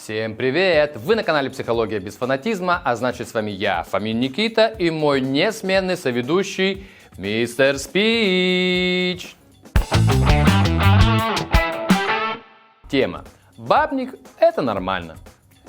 Всем привет! Вы на канале Психология без фанатизма, а значит с вами я, Фомин Никита, и мой несменный соведущий Мистер Спич. Тема. Бабник – это нормально.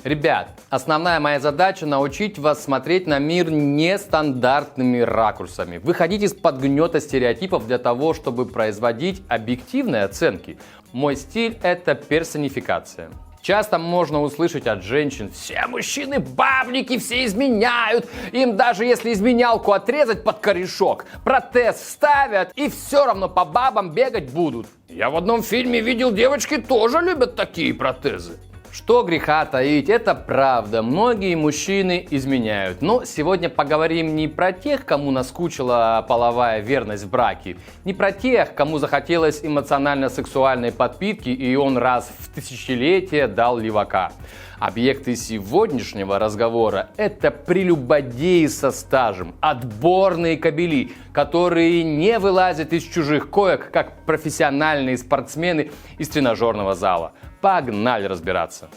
Ребят, основная моя задача – научить вас смотреть на мир нестандартными ракурсами, выходить из-под гнета стереотипов для того, чтобы производить объективные оценки. Мой стиль – это персонификация. Часто можно услышать от женщин: все мужчины бабники, все изменяют, им даже если изменялку отрезать под корешок, протез вставят и все равно по бабам бегать будут. Я в одном фильме видел, девочки тоже любят такие протезы. Что греха таить, это правда, многие мужчины изменяют. Но сегодня поговорим не про тех, кому наскучила половая верность в браке, не про тех, кому захотелось эмоционально-сексуальной подпитки и он раз в тысячелетие дал левака. Объекты сегодняшнего разговора – это прелюбодеи со стажем, отборные кобели, которые не вылазят из чужих коек, как профессиональные спортсмены из тренажерного зала. Погнали разбираться.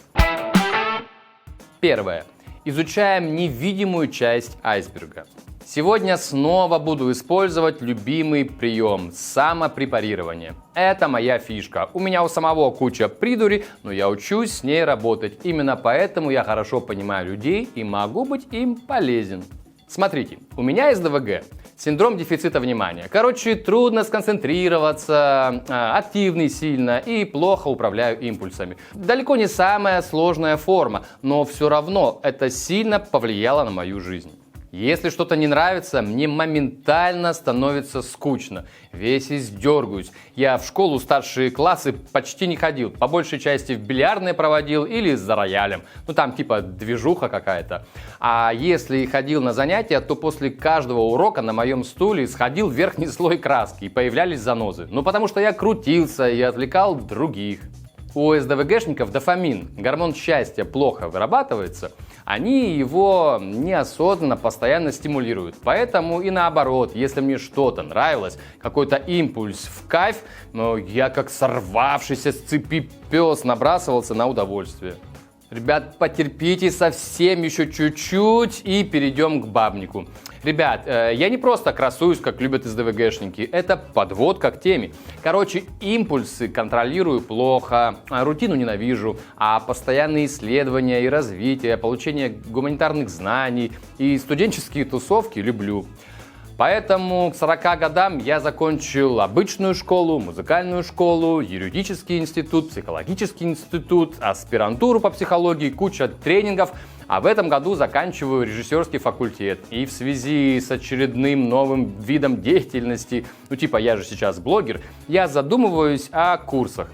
Первое. Изучаем невидимую часть айсберга. Сегодня снова буду использовать любимый прием – самопрепарирование. Это моя фишка. У меня у самого куча придури, но я учусь с ней работать. Именно поэтому я хорошо понимаю людей и могу быть им полезен. Смотрите, у меня есть ДВГ. Синдром дефицита внимания. Короче, трудно сконцентрироваться, активный сильно и плохо управляю импульсами. Далеко не самая сложная форма, но все равно это сильно повлияло на мою жизнь. Если что-то не нравится, мне моментально становится скучно. Весь издергаюсь. Я в школу старшие классы почти не ходил. По большей части в бильярдные проводил или за роялем. Ну там типа движуха какая-то. А если и ходил на занятия, то после каждого урока на моем стуле сходил верхний слой краски и появлялись занозы. Ну потому что я крутился и отвлекал других. У СДВГшников дофамин, гормон счастья, плохо вырабатывается, они его неосознанно постоянно стимулируют. Поэтому и наоборот, если мне что-то нравилось, какой-то импульс в кайф, но я как сорвавшийся с цепи пес набрасывался на удовольствие. Ребят, потерпите совсем еще чуть-чуть и перейдем к бабнику. Ребят, я не просто красуюсь, как любят СДВГшники, это подводка к теме. Короче, импульсы контролирую плохо, рутину ненавижу, а постоянные исследования и развитие, получение гуманитарных знаний и студенческие тусовки люблю. Поэтому к 40 годам я закончил обычную школу, музыкальную школу, юридический институт, психологический институт, аспирантуру по психологии, куча тренингов. А в этом году заканчиваю режиссерский факультет. И в связи с очередным новым видом деятельности, ну типа я же сейчас блогер, я задумываюсь о курсах.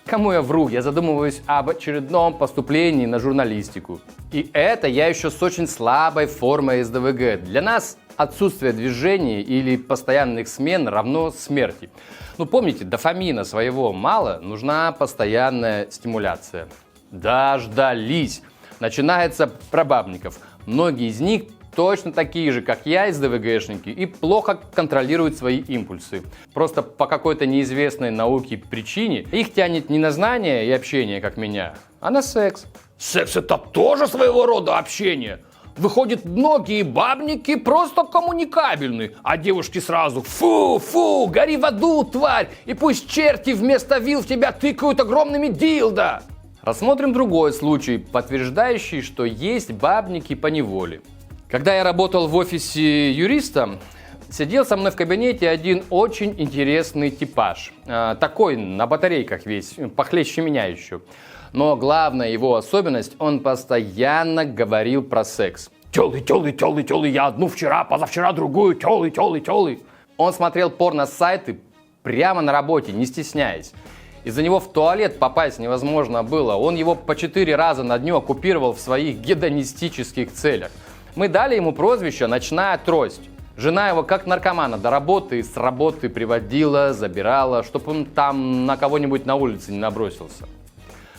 Кому я вру? Я задумываюсь об очередном поступлении на журналистику. И это я еще с очень слабой формой СДВГ. Для нас отсутствие движения или постоянных смен равно смерти. Ну помните, дофамина своего мало, нужна постоянная стимуляция. Дождались. Начинается про бабников. Многие из них точно такие же, как я, СДВГшники, и плохо контролируют свои импульсы. Просто по какой-то неизвестной науке причине их тянет не на знание и общение, как меня, а на секс. Секс — это тоже своего рода общение. Выходит, многие бабники просто коммуникабельны, а девушки сразу: фу, гори в аду, тварь, и пусть черти вместо вил в тебя тыкают огромными дилдо. Рассмотрим другой случай, подтверждающий, что есть бабники по неволе. Когда я работал в офисе юриста, сидел со мной в кабинете один очень интересный типаж. Такой на батарейках весь, похлеще меня еще. Но главная его особенность, он постоянно говорил про секс. Тёлы, я одну вчера, позавчера другую, тёлы. Он смотрел порно-сайты прямо на работе, не стесняясь. Из-за него в туалет попасть невозможно было. Он его по 4 раза на дню оккупировал в своих гедонистических целях. Мы дали ему прозвище «Ночная трость». Жена его как наркомана до работы и с работы приводила, забирала, чтобы он там на кого-нибудь на улице не набросился.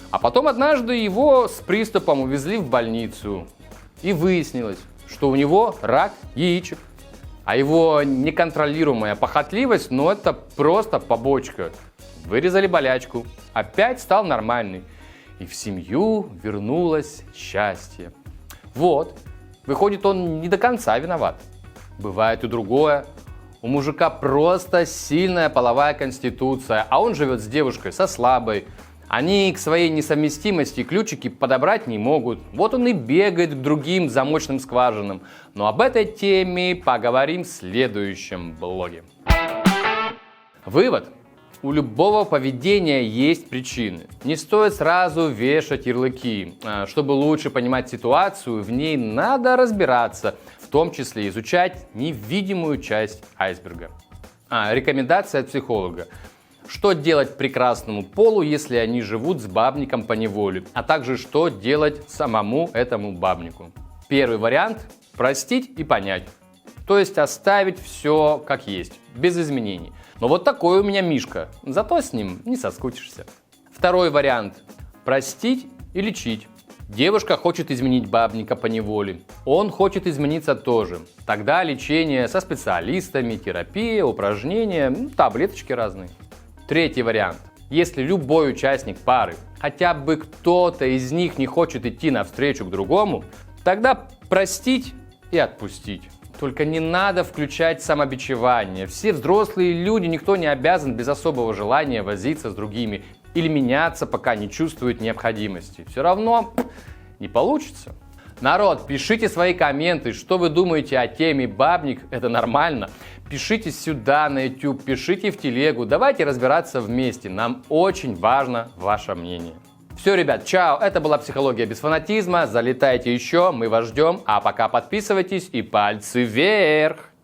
А потом однажды его с приступом увезли в больницу. И выяснилось, что у него рак яичек. А его неконтролируемая похотливость, ну это просто побочка. Вырезали болячку. Опять стал нормальный. и в семью вернулось счастье. Вот, выходит, он не до конца виноват. Бывает и другое. У мужика просто сильная половая конституция, а он живет с девушкой со слабой. Они к своей несовместимости ключики подобрать не могут. Вот он и бегает к другим замочным скважинам. Но об этой теме поговорим в следующем блоге. Вывод. У любого поведения есть причины. Не стоит сразу вешать ярлыки. Чтобы лучше понимать ситуацию, в ней надо разбираться, в том числе изучать невидимую часть айсберга. Рекомендация от психолога. Что делать прекрасному полу, если они живут с бабником по неволе, а также что делать самому этому бабнику. Первый вариант – простить и понять. То есть оставить все как есть, без изменений. Но вот такой у меня Мишка, зато с ним не соскучишься. Второй вариант – простить и лечить. Девушка хочет изменить бабника по неволе, он хочет измениться тоже. Тогда лечение со специалистами, терапия, упражнения, таблеточки разные. Третий вариант. Если любой участник пары, хотя бы кто-то из них не хочет идти навстречу к другому, тогда простить и отпустить. Только не надо включать самобичевание. Все взрослые люди, никто не обязан без особого желания возиться с другими или меняться, пока не чувствует необходимости. Все равно не получится. Народ, пишите свои комменты, что вы думаете о теме бабник, это нормально. Пишите сюда на YouTube, пишите в телегу, давайте разбираться вместе, нам очень важно ваше мнение. Все, ребят, чао, это была «Психология без фанатизма», залетайте еще, мы вас ждем, а пока подписывайтесь и пальцы вверх!